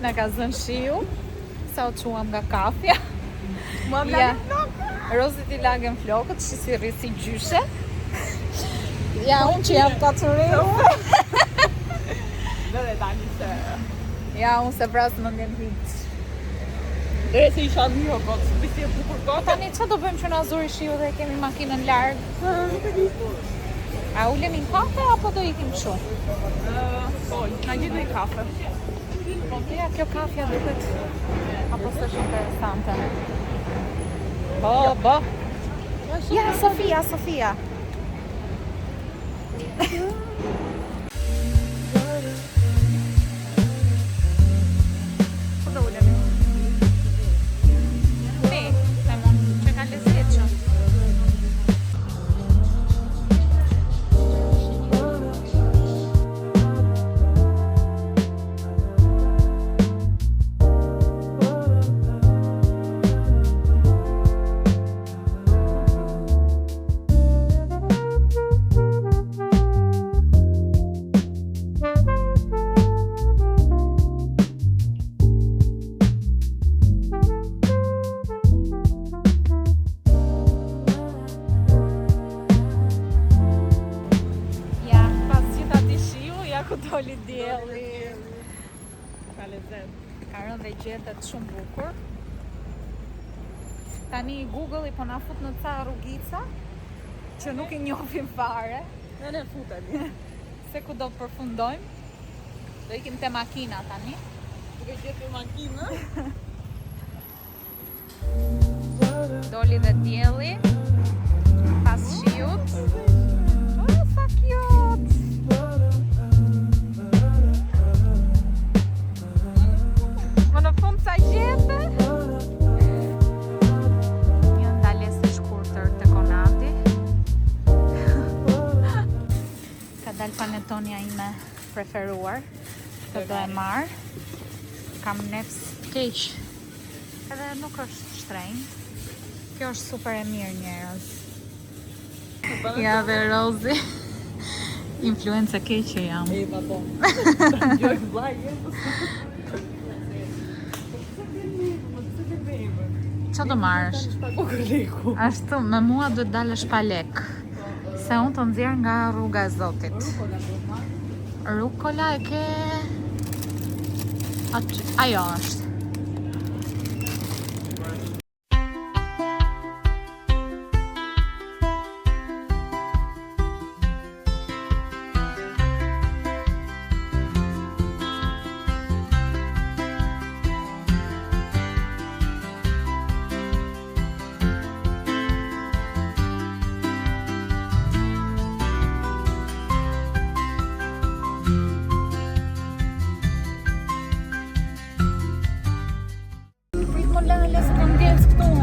na ka zënë shiu, sa u quam nga kafja. Mua më lagën flokët. Rozi t'i lagën flokët, që si rrisi gjyshe. Ja, unë që jam kacuriu. Dhe tani se... Ja, unë se vrasë më ndjen hiç. Dhe se isha një o kotë, së bisi e bukur kotë. Tani që do bëjmë që na zuri shiu dhe kemi makinën largë? A ulemi në kafe apo do ikim shumë? Po, na gjithë i kafe. Ja, kjo kafja duket apo s'është interesante. Bo. Ja, Sofia. Ku do ulemi? Ne, Lemon, që ka lezetshëm. Ku doli dielli. Ka lezet. Ka rënë dhe gjetet shumë bukur. Tani Google i po na fut në ca rrugica që nuk i njohim fare. Ne futemi. Se ku do përfundojmë. Do ikim te makina tani. Duke gjetur makinë. Doli dhe dielli. Pas shiut. Oh, sa cute! Në fund sa gjete. Një ndaljes e shkurtër të Konadi. Ka dal panetonia ime preferuar. Këtë do e marr. Kam nefs keq. Edhe nuk është shtrenjtë. Kjo është super e mirë njerëz. Ja dhe Rozi. Influenca keqe jam. E po. Gjoj vllai. Qa do marrësh? Ashtu, me mua duhet dalësh pa lek. Se unë të nxjerr nga rruga e Zotit. Rukola e ke... Ajo është.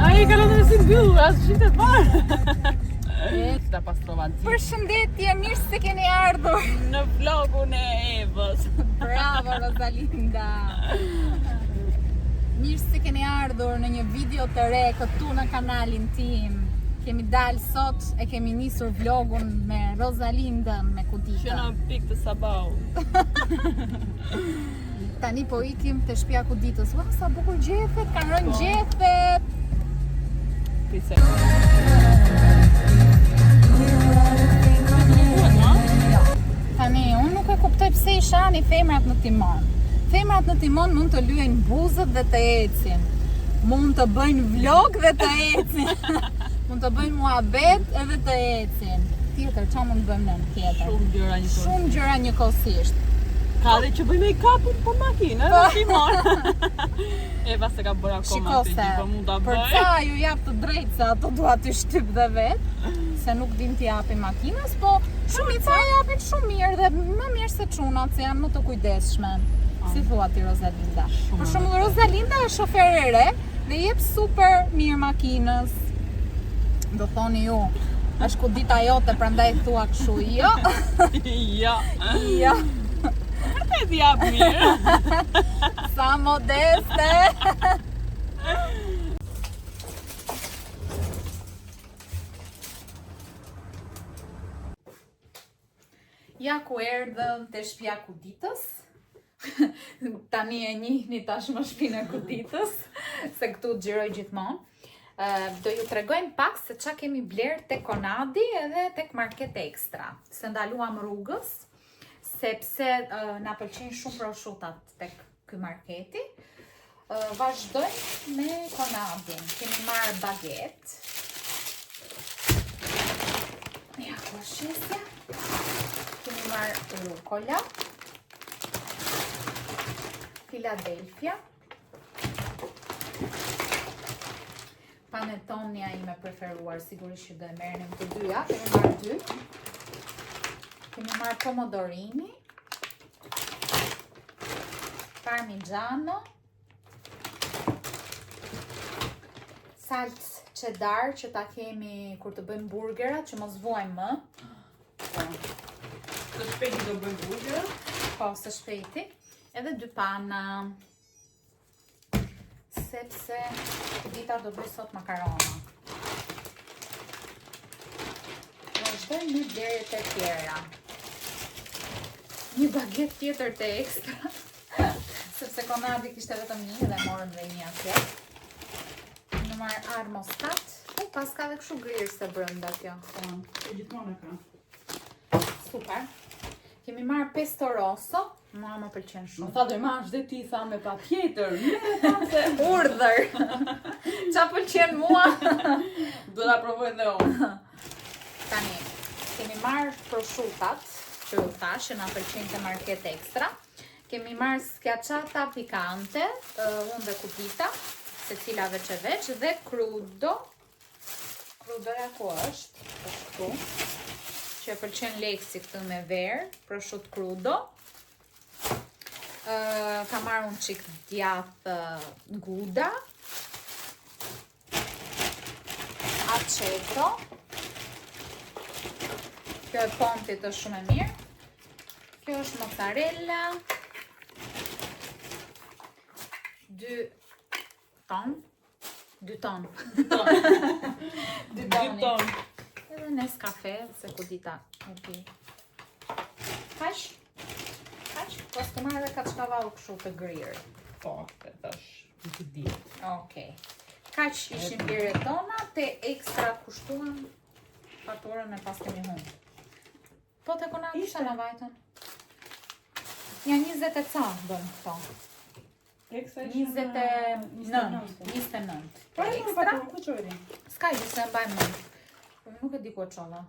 Ai ka lënë si mbyll, as shite parë. Ta pastrova ti. Përshëndetje, mirë se keni ardhur Në vlogun e Evës. Bravo Rosalinda. Mirë se keni ardhur në një video të re këtu në kanalin tim. Kemi dalë sot e kemi nisur vlogun me Rosalindën me Kudita. Që në pikë të sabau. Tani po ikim të shtëpia e Kuditës. Ua, sa bukur gjethet, kanë rënë gjethet. Pise. Tani, unë nuk e kuptoj pse i shani femrat në timon. Femrat në timon mund të lyejnë buzët dhe të ecin. Mund të bëjnë vlog dhe të ecin. Mund të bëjnë muhabet edhe të ecin. Tjetër, qa mund të bëjmë në tjetër? Shumë gjëra njëkohësisht. Ka dhe që bëjmë i kapun për makinë, në timon. Eva se ka bërë akoma të gjithë, po mund të bëj. Për ca ju jap të drejtë se ato dua të shtyp dhe vetë, se nuk din t'i japin makinës, po shumica japin shumë mirë dhe më mirë se çunat, se janë më të kujdesshme. Si thua ti Rosalinda? Për shembull Rosalinda është shofer e re dhe jep super mirë makinës. Do thoni ju, është Kudita jote, prandaj thua kështu, jo? Ja. Jo. E t'jap mirë. Sa modeste. Ja ku erdhëm te shtëpia e Kuditës. Tani e njihni tashmë shpinën e kutitës, se këtu xhiroj gjithmonë. Do ju tregojmë pak se çka kemi bler tek Konadi edhe tek Market Extra. Se ndaluam rrugës, sepse na pëlqejnë shumë prosciutat tek ky marketi. Vazhdojmë me Konadin. Kemi marrë baget. Ja, ku është shesja? Kemi marrë rukola, Philadelphia, panettonja ime preferuar, sigurisht që do e merrnim të dyja, kemi marrë 2. Kemi marrë pomodorini, parmigiano, salcë cheddar që ta kemi kur të bëjmë burgerat, që mos vuajmë më. Së shpejti do bëjmë burger. Po, së shpejti. Edhe 2 pana. Sepse dita do bëj sot makarona. Vazhdojmë me blerjet e tjera. Një baget tjetër të ekstra. Sepse Konadi kishte vetëm një dhe morëm dhe një atje. Në marrë armostat. Pas ka dhe kështu grirë brenda kjo. E gjithmonë e ka. Super. Kemi marrë pesto rosso. Mua më pëlqen shumë. Më tha do marrësh dhe ti, tha me patjetër. Urdhër. Qa pëlqen mua? Do ta provoj edhe unë. Tani, kemi marrë prosciutat, që ju thash, që na pëlqen te Market Extra. Kemi marrë schiacciata pikante, unë dhe kutita, se cila veç e veç, dhe crudo. Crudoja ku është? Është këtu. Që e pëlqen Leksi këtë me verë, prosciutto crudo. Ka marrë unë qik djathë Gouda. Aceto. Kjo e pontit është shumë e mirë. Kjo është mozzarella. 2 ton. 2 ton. 2 ton. Edhe Nescafe, se ku dita e pi. Kaq? Pas të marrë dhe kaçkavall kështu të grirë. Po, e thash, nuk e di. Okej. Kaq ishin blerjet tona, te Extra kushtuan faturën e pas kemi humbë. Po te Konadi sa na vajtën? Ja 20 e ca bën këto. Ekstra 29. Po e më faturën, ku qojri? S'ka gjë se e mbajmë mend. Po nuk e di ku e çova.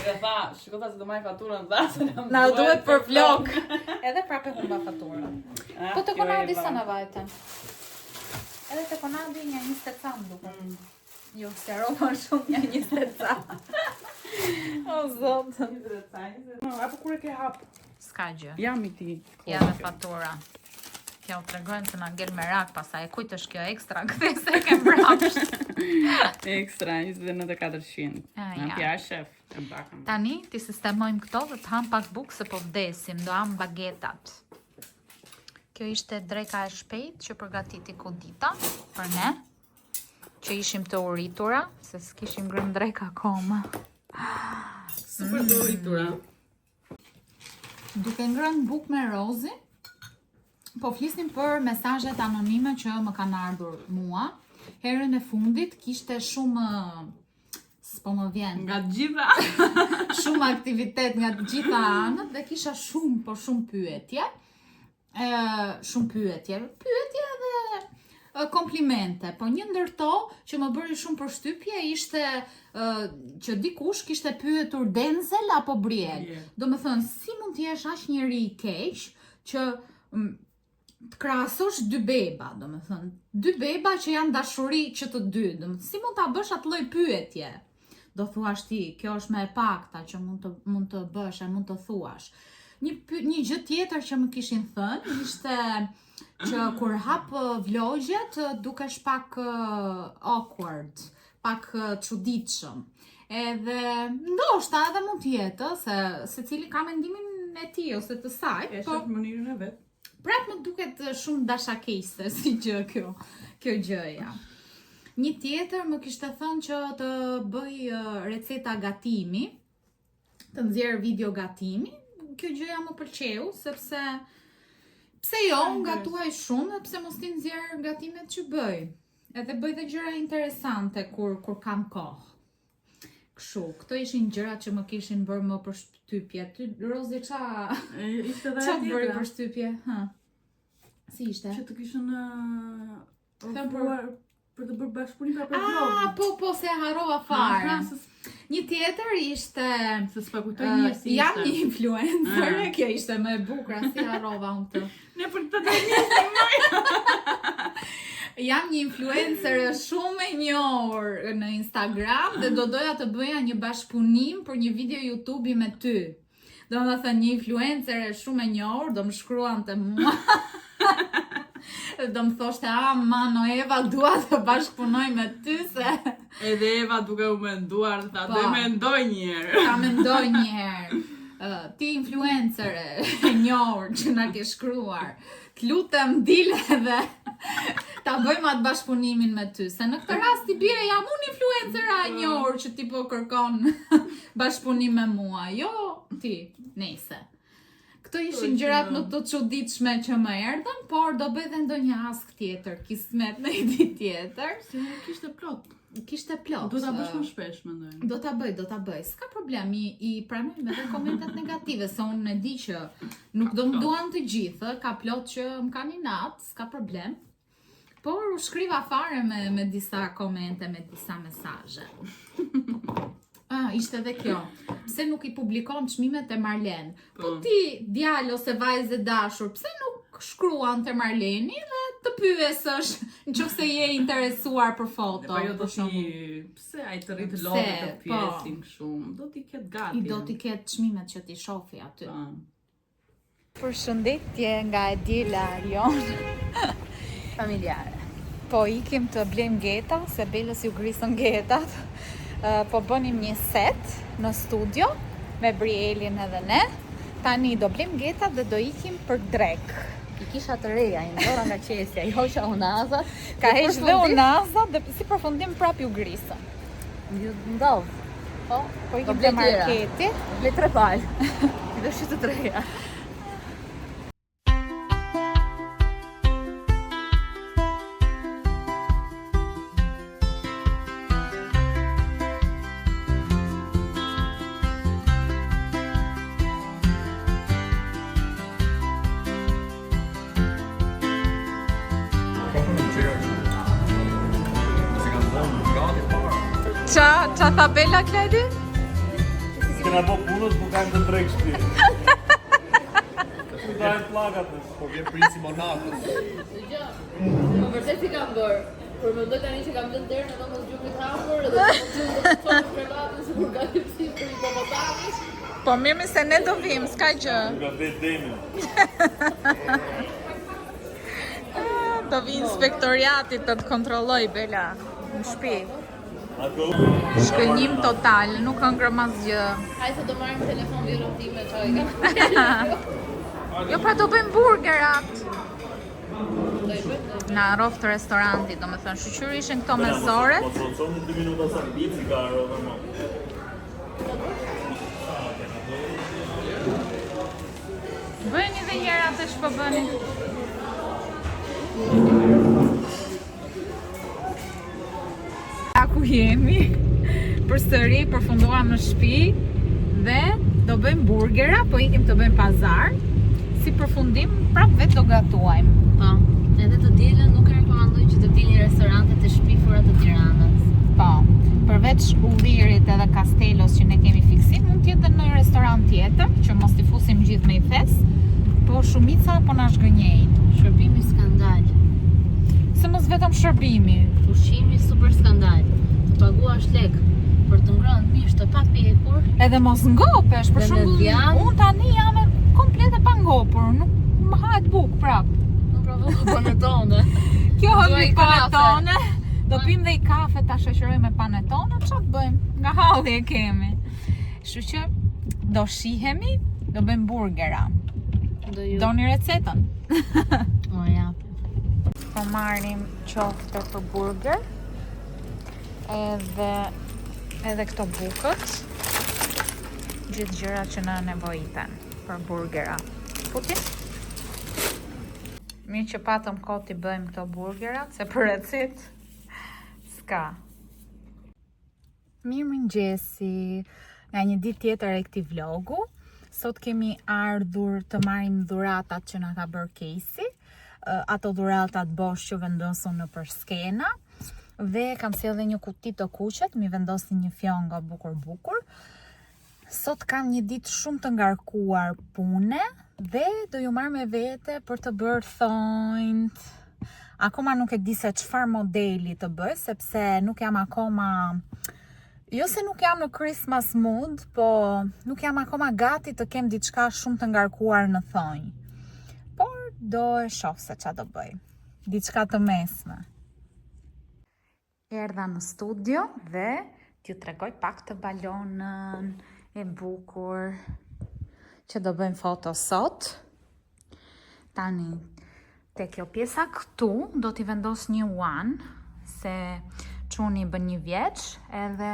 Dhe tha, shikota se do marrë faturën dhe se Na duhet për vlog. Edhe prapë humba faturën. Po te Konadi sa na vajtën? Edhe te Konadi një 20 ca më duket. Jo, se rova shumë një 20 ca. O zot. Apo kur e ke hap? S'ka gjë. Jam i ti. Ja dhe fatura. Kjo u tregojnë se na ngel merak pasaj. E kujt është kjo Extra? Kthe se e kem brapsht. Ekstra 29.400. Në pja shef. Tani, ti sistemojmë këto dhe të ham pak bukë se po vdesim. Do ham bagetat. Kjo ishte dreka e shpejt që përgatiti Kodita për ne. Që ishim të uritura, se s'kishim ngrënë dreka akoma. Super të uritura. Duke ngrënë bukë me rozi, po flisnim për mesazhet anonime që më kanë ardhur mua. Herën e fundit kishte shumë, s'po më vjen, Nga gjitha. shumë aktivitet nga të gjitha anët dhe kisha shumë pyetje. Pyetje dhe komplimente, po një ndër to që më bëri shumë përshtypje ishte që dikush kishte pyetur Denzel apo Brielle. Do me thënë, si mund t'jesh aq njeri i keq që të krahasosh 2 beba, do me thënë, 2 beba që janë dashuri që të dy, do me thënë, si mund t'a bësh atë lloj pyetje? Do thuash ti, kjo është me e pakta që mund të bësh e mund të thuash. Një gjë tjetër që më kishin thënë ishte që kur hap vlogjet dukesh pak awkward, pak çuditshëm. Edhe ndoshta edhe mund të jetë se secili ka mendimin e tij ose të saj, E shef mënyrën e vet. prap më duket shumë dashakeqëse si gjë kjo gjëja. Një tjetër më kishte thënë që të bëj receta gatimi, të nxjerr video gatimi. kjo gjëja më pëlqeu, sepse pse jo, gatuaj shumë dhe pse mos ti nxjerr gatimet që bëj. Edhe bëj dhe gjëra interesante kur kam kohë. Kështu, këto ishin gjërat që më kishin bërë më përshtypje. Ty, Rozi, Ishte dhe qa të bëri përshtypje? Si ishte? Që të kishën për të bërë bashkëpunim për blog. Po, se harrova fare. Një tjetër ishte... Se s'pa kujtoj mirë si ishte. Jam një influencer, kjo ishte më e bukur, si harrova unë këtë. Ne për të të Jam një influencer shumë e njohur në Instagram dhe do doja të bëja një bashkëpunim për një video YouTube me ty. Do më thënë një influencer shumë e njohur, do më shkruan të mua. Do më thoshte, mano Eva, dua të bashkëpunoj me ty se... Edhe Eva duke u menduar, ta do mendoj njëherë. Ta mendoj njëherë. Ti influencer e njohur që na ke shkruar, të lutem dile dhe ta bëjmë atë bashkëpunimin me ty, se në këtë rast i bire jam unë influencera e njohur që ti po kërkon bashkëpunim me mua, jo ti, nejse. Këto ishin gjërat më të çuditshme që më erdhën, por do bëj dhe ndonjë ask tjetër, kismet në një ditë tjetër. Se kishte plot. Kishte plot. Do ta bësh më shpesh, mendoj. Do ta bëj. S'ka problem, i pranojmë edhe komentet negative, se unë e di që nuk do më duan të gjithë, ka plot që më kanë inat, s'ka problem. Por u shkriva fare me disa komente, me disa mesazhe. Ishte edhe kjo. Pse nuk i publikon çmimet e Marlen? Po ti, djalë ose vajzë dashur, pse nuk shkruan te Marleni dhe të pyesësh nëse je interesuar për foto. Po jo do ti, pse ai të rrit lodhe të pjesin shumë, do t'i ketë gati. Do t'i ketë çmimet që ti shofi aty. Përshëndetje nga Edila Arion. Familjare. Po ikim të blejmë geta, se Belës ju grisën getat. Po bënim një set në studio me Brielin edhe ne. Tani do blejmë getat dhe do ikim për drek. I kisha të reja, i ndora nga qesja, i hoqa unazat. Ka heq dhe unazat dhe si përfundim prap ju grisën. Ndovë. Po ikim të marketi. Ble 3 palë. I do shqytë të reja. Qa tha Bella, Kledi? S'kena po punës, po kanë të drejkë shpi. Ku dajnë plakat, po vjen prisi Monakos. Po vërtet si kam bërë. Por mendoj tani që kam lënë derën edhe mos gjumit hapur edhe mos gjumit krevatën si kur ka lipsi për hipopotamish. Po mirë se ne do vim, s'ka gjë. Nga vetë demin. Do vi inspektoriati të kontrolloj Bella në shtëpi. Shkënjim total, nuk ëngrëm asgjë. Hajde do marrim telefon virën time çojga. Jo, pra do bëjmë burgerat. Na roft restoranti, do me thënë, shqyqyri ishin këto mesoret. Po të roconi 2 minuta sa pici ka normal. Bëni dhe njëra atë që po bëni. Ku jemi, përsëri përfunduam në shtëpi dhe do bëjmë burgera, po ikim të bëjmë pazar. Si përfundim, prap vetë do gatuajmë. Po, edhe të dielën nuk e rekomandoj që të dilni restorante të shpifura të Tiranës. Po, përveç Ullirit edhe Castellos që ne kemi fiksim, mund t'jetë në një restorant tjetër, që mos t'i fusim gjithë me i fes, po shumica po na zgënjejnë. Shërbimi skandal. Se mos vetëm shërbimi. Ushqimi super skandal. Të paguash lek për të ngrënë mish të pa pjekur. Edhe mos ngopesh, për Dhe në shembull, djanë. unë tani jam komplet e pa ngopur, nuk më hahet buk prap. Nuk provoku panetone. Kjo Duaj hëmi kafe. panetone. Do pim dhe i kafe ta shoqërojmë me panetone, çfarë të bëjmë? Nga halli e kemi. Kështu që do shihemi, do bëjmë burgera. Doni recetën? O ja. Po marrim qofte për burger. Edhe këto bukët. Gjithë gjërat që na nevojiten për burgera. Futi? Mirë që patëm kohë t'i bëjmë këto burgerat, se për recet s'ka. Mirë mëngjesi, nga një ditë tjetër e këtij vlogu. Sot kemi ardhur të marrim dhuratat që na ka bërë Casey. Ato dhuratat bosh që vendosën në për skena. Dhe kam sjellë një kuti të kuqet, mi vendosin një fjonga bukur. Sot kam një ditë shumë të ngarkuar pune dhe do ju marr me vete për të bërë thonjt. Akoma nuk e di se çfarë modeli të bëj, sepse nuk jam akoma, jo se nuk jam në Christmas mood, po nuk jam akoma gati të kem diçka shumë të ngarkuar në thonj. Por do e shoh se ç'a do bëj. Diçka të mesme. Erdha në studio dhe t'ju tregoj pak të balonën e bukur që do bëjmë foto sot. Tani, te kjo pjesa këtu do t'i vendos një uan, se çuni bën një vjeç, edhe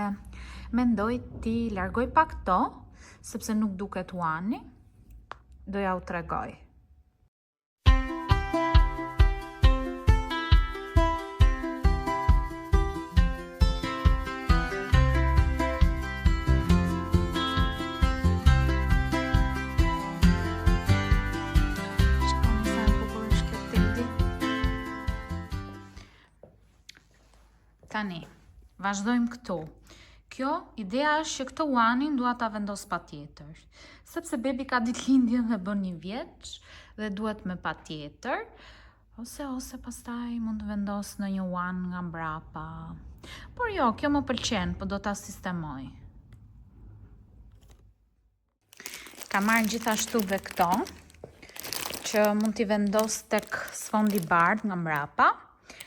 mendoj t'i largoj pak to, sepse nuk duket uani. Do ja u tregoj. Tani, vazhdojmë këtu. Kjo, ideja është që këto uanin dua ta vendos patjetër. Sepse bebi ka ditëlindjen dhe bën një vjeç dhe duhet me patjetër. Ose pastaj mund të vendos në një uan nga mbrapa. Por jo, kjo më pëlqen, po do ta sistemoj. Ka marrë gjithashtu dhe këto, që mund t'i vendos tek sfondi bardh nga mbrapa.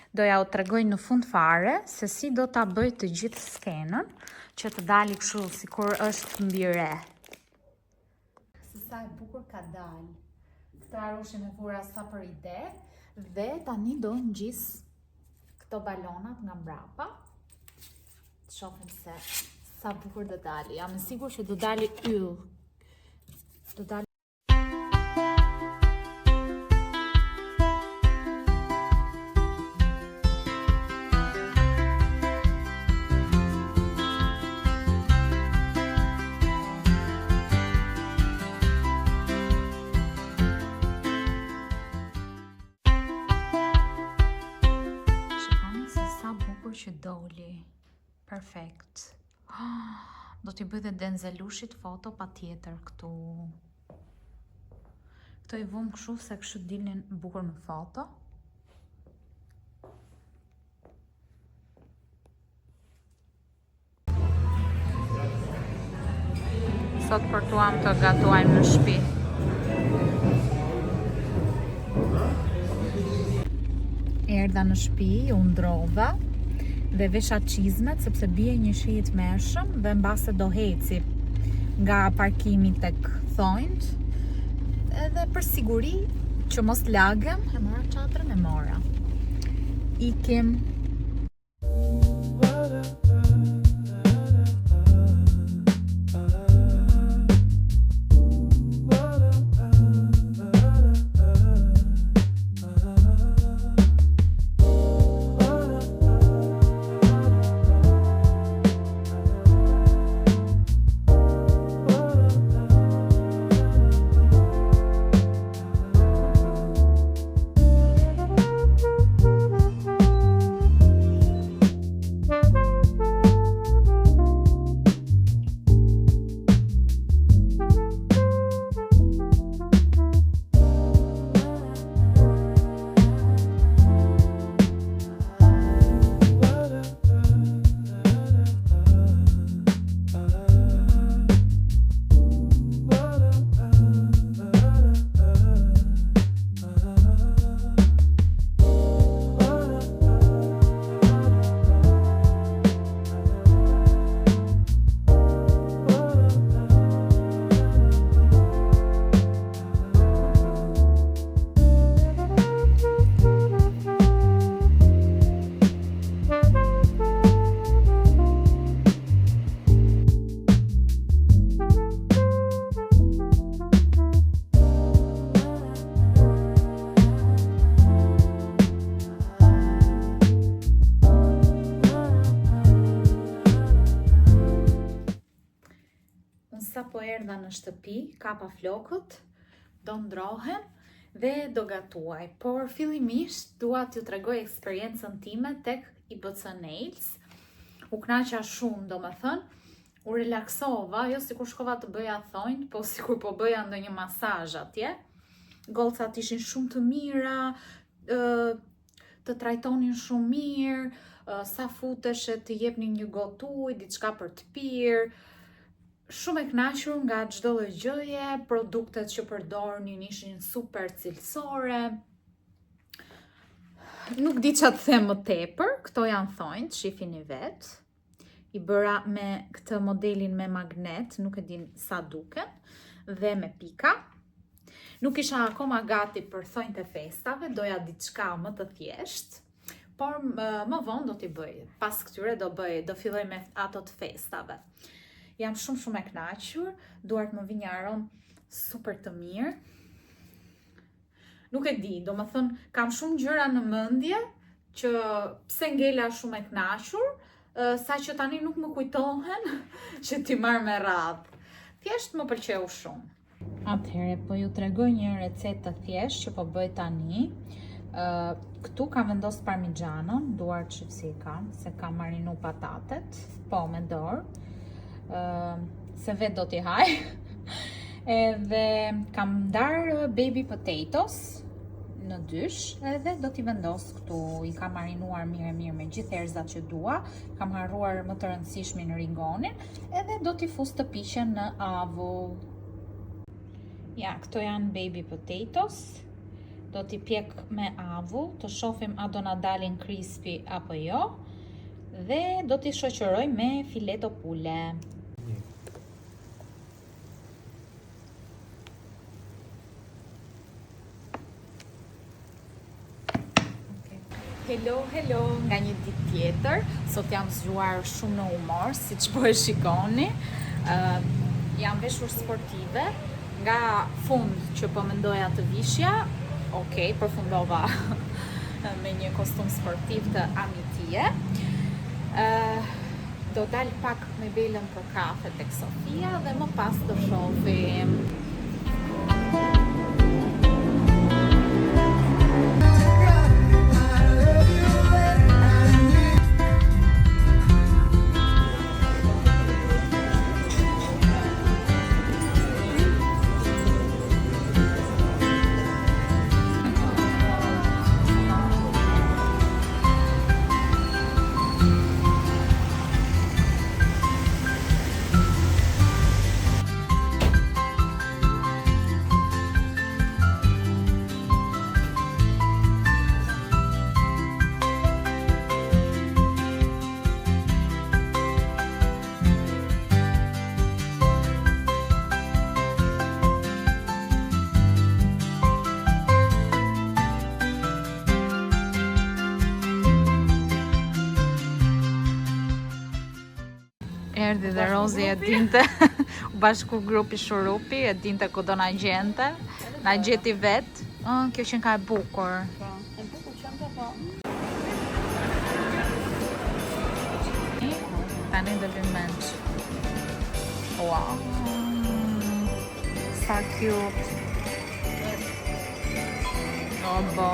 Do ja u tregoj në fund fare se si do ta bëj të gjithë skenën që të dali kështu sikur është mbi re. Se sa e bukur ka dalë. Këtë arushin e vura sa për ide dhe tani do ngjis këto balonat nga mbrapa. Të shohim se sa bukur do dali. Jam e sigurt që do dali yll. Do dali që doli. Perfekt. Do t'i bëj dhe Denzelushit foto pa tjetër këtu. Këto I vum kështu se kështu dilnin bukur në foto. Sot përtuam të gatuajmë në shtëpi. Erdha në shtëpi, u ndrova dhe vesha çizmet sepse bie një shi I tmerrshëm dhe mbase do heci nga parkimi tek thonjt. Edhe për siguri që mos lagem, e mora çadrën e mora. Ikim. në shtëpi, kapa flokët, do ndrohem dhe do gatuaj. Por fillimisht dua t'ju tregoj eksperiencën time tek IBC Nails. U knaqa shumë, domethënë, u relaksova, jo sikur shkova të bëja thonjt, po sikur po bëja ndonjë masazh atje. Golcat ishin shumë të mira, të trajtonin shumë mirë, sa futeshe të jepnin një gotë ujë, diçka për të pirë. Shumë e kënaqur nga çdo lloj gjëje, produktet që përdornin ishin super cilësore. Nuk di ç'a të them më tepër, këto janë thonjt, shihni vet. I bëra me këtë modelin me magnet, nuk e din sa duken, dhe me pika. Nuk isha akoma gati për thonjt e festave, doja diçka më të thjeshtë, por më vonë do t'i bëj. Pas këtyre do filloj me ato të festave. Jam shumë e kënaqur, duart më vi një aromë super të mirë. Nuk e di, domethënë kam shumë gjëra në mendje që pse ngela shumë e kënaqur, sa që tani nuk më kujtohen që t'i marr me radhë. Thjesht më pëlqeu shumë. Atëherë, po ju tregoj një recetë të thjeshtë që po bëj tani. Këtu kam vendosur parmigiano, duar që si kam, se kam marinu patatet, po me dorë, se vetë do t'i haj. Edhe kam ndar baby potatoes në dysh, edhe do t'i vendos këtu. I kam marinuar mirë me gjithë erëzat që dua, kam harruar më të rëndësishmin rigonin, edhe do t'i fus të piqen në avull. Ja, këto janë baby potatoes. Do t'i pjek me avull, të shohim a do na dalin crispy apo jo. Dhe do t'i shoqëroj me fileto pule. Hello, nga një ditë tjetër. Sot jam zgjuar shumë në humor, siç po e shikoni. Jam veshur sportive. Nga fund që po mendoja të vishja, okej, përfundova me një kostum sportiv të Amitie. Do dal pak me Belën për kafe tek Sofia dhe më pas do shohim. Erdi dhe Rozi e dinte, u bashku grupi Shurupi, e dinte ku do na gjente, na gjeti vet. Kjo qenë ka e bukur. E bukur qenë po. Tani do vim menç. Wow. Sa cute. O, bo.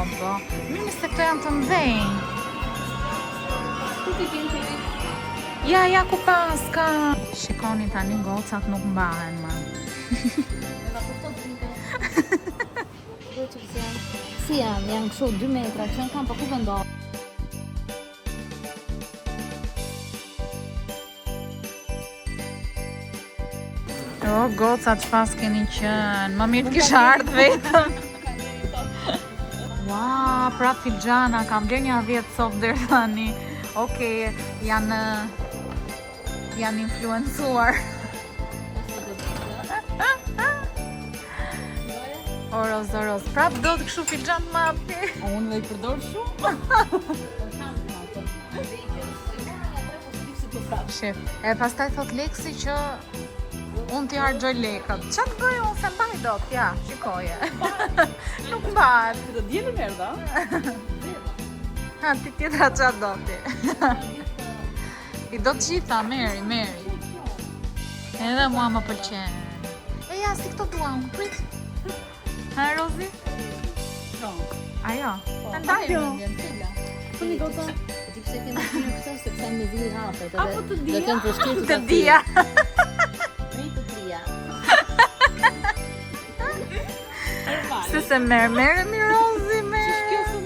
Mirë se këto janë të mdhenj. Ku ti tin ti? Ja, ku paska. Shikoni tani gocat nuk mbahen më. Si janë kështu 2 metra, që kanë po ku vendohen. O, gocat që pas keni qënë, më mirë t'kisha ardhë vetëm. Wow, pra filxana, kam bler një 10 soft deri tani. Okej, janë influencuar. O, roz. Prap do të kështu filxan më api. Unë dhe i përdor shumë. Shef, e pastaj thot Leksi që unë t'i hargjoj lekët. Qa të bëj unë se mbaj do t'ja, shikoje. Nuk mbahet. Të djeli merda. Ha, ti tjetra qa do ti. I do të gjitha, Meri. Edhe mua më pëlqen. ja, si këto dua unë, prit. Ha, Rozi? Ajo? Të ndajë. Kuni gota. Ti pse ke ndonjë këtë sepse me zi hapet edhe. Apo të do dia? të jenë vështirë Të dia. Me të dia. Se merremi Rozi me.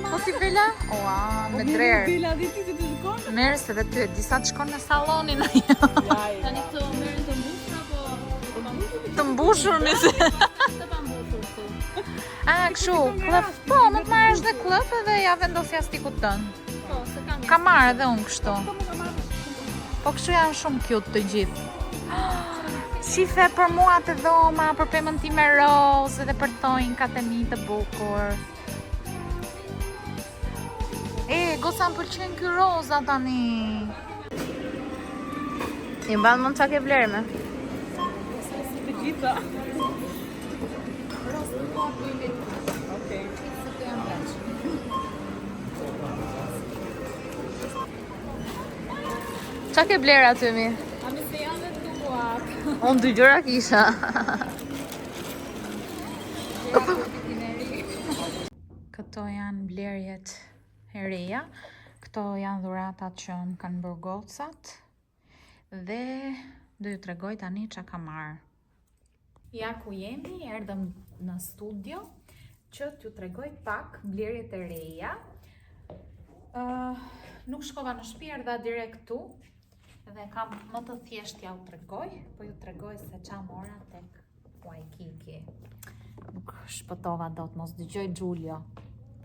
Po ti Bela? Ua, me drerë. Bela di ti të shkon? Merë se dhe ty, disa të shkon në salonin ajo. Tani këto merren të mbushur apo Të mbushur me se. të pa mbushur këtu? A, kështu, klëp. Po, më të marrësh dhe klëp edhe ja vendosja stikut tënë. Po, se kam. Ka marrë edhe unë kështu. Po kështu janë shumë cute të gjithë. Shife për mua të dhoma, për pemën ti me rozë dhe për tojnë katemi të bukur. Gosa më pëlqen ky roza tani. I mban mund çka ke vlerë me? Të gjitha. Okej. Çka ke vlerë aty mi? A mi se janë dhe duat. Unë dy gjëra kisha. Këto janë blerjet e reja. Këto janë dhuratat që më kanë bërë gocat. Dhe do ju tregoj tani çka kam marrë. Ja ku jemi, erdhëm në studio që t'ju tregoj pak blerjet e reja. Nuk shkova në shtëpi, erdha direkt tu. Dhe kam më të thjesht ja u tregoj, po ju tregoj se qa mora tek Waikiki. Nuk shpëtova dot, mos dëgjoj Giulio.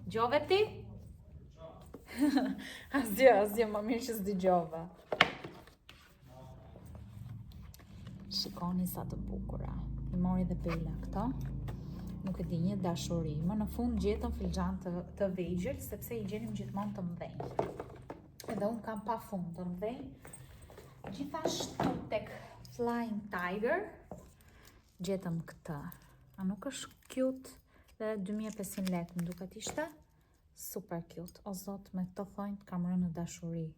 Dëgjove ti? Asgjë, më mirë që s'dëgjova. Shikoni sa të bukura. I mori dhe Bela këto. Nuk e di, një dashuri. Më në fund gjetëm filxhan të vegjël, sepse i gjenim gjithmonë të mëdhenj. Edhe unë kam pa fund të mëdhenj. Gjithashtu tek Flying Tiger gjetëm këtë. A nuk është cute? Dhe 2500 lekë më duket ishte. Super cute. O zot, me këto thonjt kam rënë në dashuri.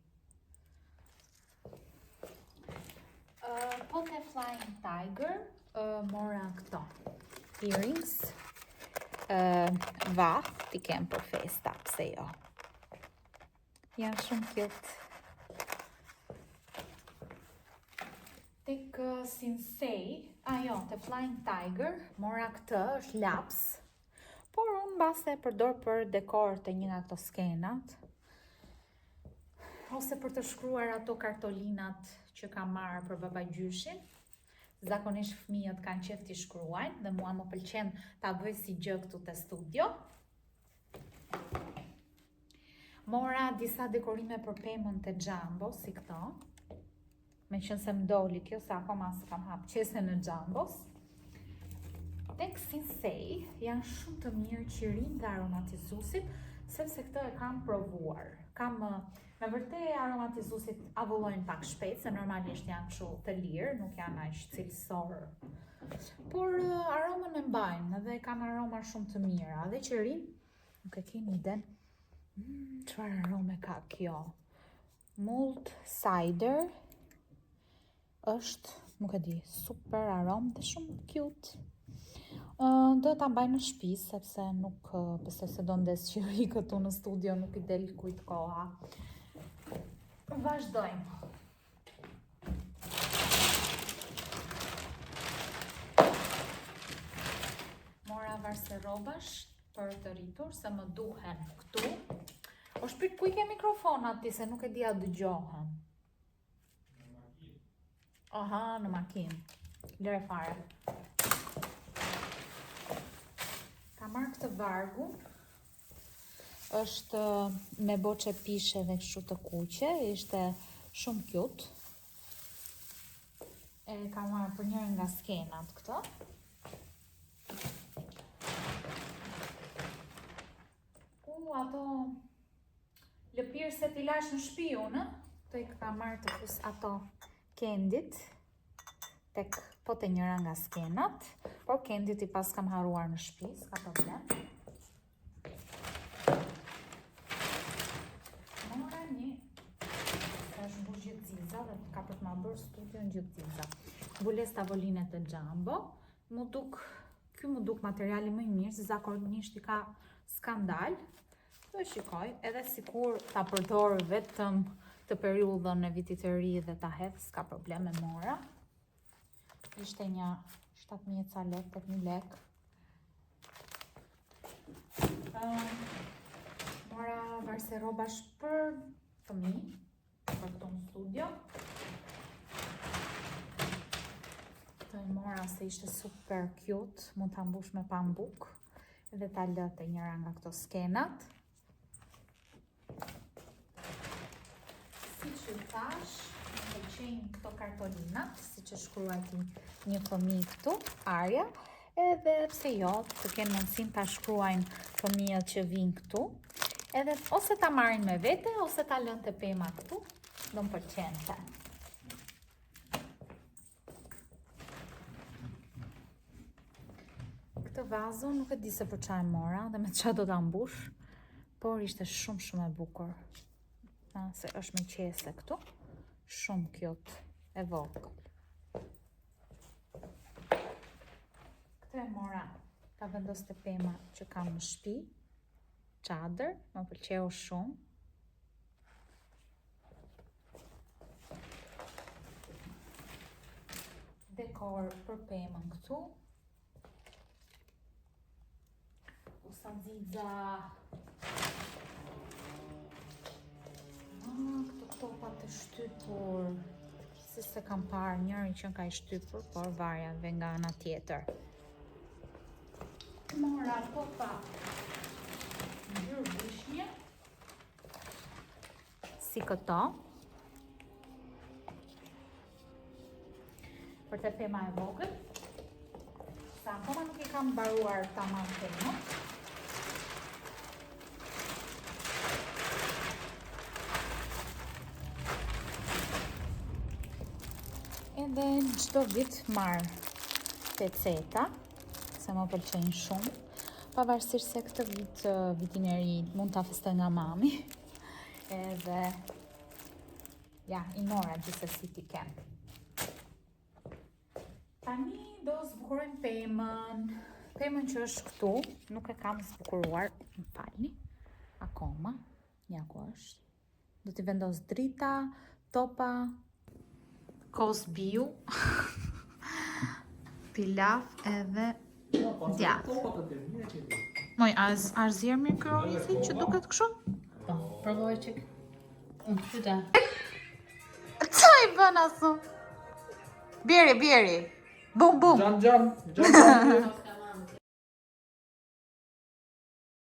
Po te Flying Tiger mora këto earrings. Vath t'i kem për festa, pse jo. Janë shumë cute. Tek Sinsei, te Flying Tiger, mora këtë, është laps. Por unë base e përdor për dekor të një nga këto skenat. Ose për të shkruar ato kartolinat që kam marrë për babagjyshin. Zakonisht fëmijët kanë qef t'i shkruajnë dhe mua më pëlqen ta bëj si gjë këtu te studio. Mora disa dekorime për pemën të Jumbo, si këto. Me qënë se m'doli kjo, se akoma së kam hap qese në Jumbos. Tek Sinsei janë shumë të mirë qirin dhe aromatizusit, sepse këtë e kam provuar. Me vërtet aromatizusit avullojnë pak shpejt, se normalisht janë kështu të lirë, nuk janë aq cilësorë. Por aromën e mbajnë dhe kanë aroma shumë të mira. Dhe qirin, nuk e keni iden, çfarë arome ka kjo? Mulled cider është, nuk e di, super aromë dhe shumë cute. Do ta mbaj në shtëpi sepse nuk besoj se do ndes qiri këtu në studio, nuk i del kujt koha. Vazhdojmë. Mora varserobash për të rritur se më duhen këtu. O shpik, ku i ke mikrofonat ti se nuk e dia dëgjohen? Aha, në makinë. Lere fare. Ka marrë këtë vargu. Është me boqe pishe dhe kështu të kuqe. Ishte shumë cute. E ka marrë për njërë nga skenat këto. Ato lëpirë se t'i lash në shtëpi unë. Të i ka marrë të kus ato kendit, tek po të njëra nga skenat, por kendit i pas kam haruar në shtëpi, s'ka problem. Mora një, është mbush gjithë ziza dhe ka për të ma bërë studion gjithë ziza. Mbules tavolinet të Jumbo, Ky mu duk materiali më i mirë, se zakonisht I ka skandal. Do shikoj, edhe sikur ta përdor vetëm të periudhën e vitit të ri dhe ta hedh, s'ka probleme mora. Ishte një 7.000 lek, 8.000 lek. Mora varse robash për fëmijë, për këtu në studio. Të mora se ishte super cute, mund ta mbush me pambuk edhe ta lë te njëra nga këto skenat. Siç ju thash, më pëlqejnë këto kartolinat, siç e shkruajti një fëmijë këtu, Arja, edhe pse jo, të kenë mundësinë ta shkruajnë fëmijët që vinë këtu, edhe ose ta marrin me vete, ose ta lënë te pema këtu, do më pëlqente. Këtë vazo nuk e di se për çfarë mora dhe me çfarë do ta mbush, por ishte shumë e bukur. Se është me qese këtu, shumë cute, e vogël. Këtë e mora ta vendos te pema që kam në shtëpi, çadër, më pëlqeu shumë. Dekor për pemën këtu. Usanziza. Këto topa të shtypur. Se kam parë njërin që ka I shtypur, por varjave nga ana tjetër. Mora topa ngjyrë vishnje. Si këto. Për të pema e vogël. Sa akoma nuk I kam mbaruar tamam pemën. Edhe në çdo vit marr peceta, se më pëlqejnë shumë, pavarësisht se këtë vit, vitin e ri, mund ta festoj nga mami. Edhe ja, I mora gjithsesi t'i kem. Tani do zbukurojmë pemën. Pemën që është këtu, nuk e kam zbukuruar, më falni, akoma. Ja ku është. Do t'i vendos drita, topa, kos biu, pilaf edhe djath. Moj, a zjerë mirë këronithi që duket kështu? Po, provoj çik. Fyta. Qa I bën asu? Bjeri. Bum. Jam.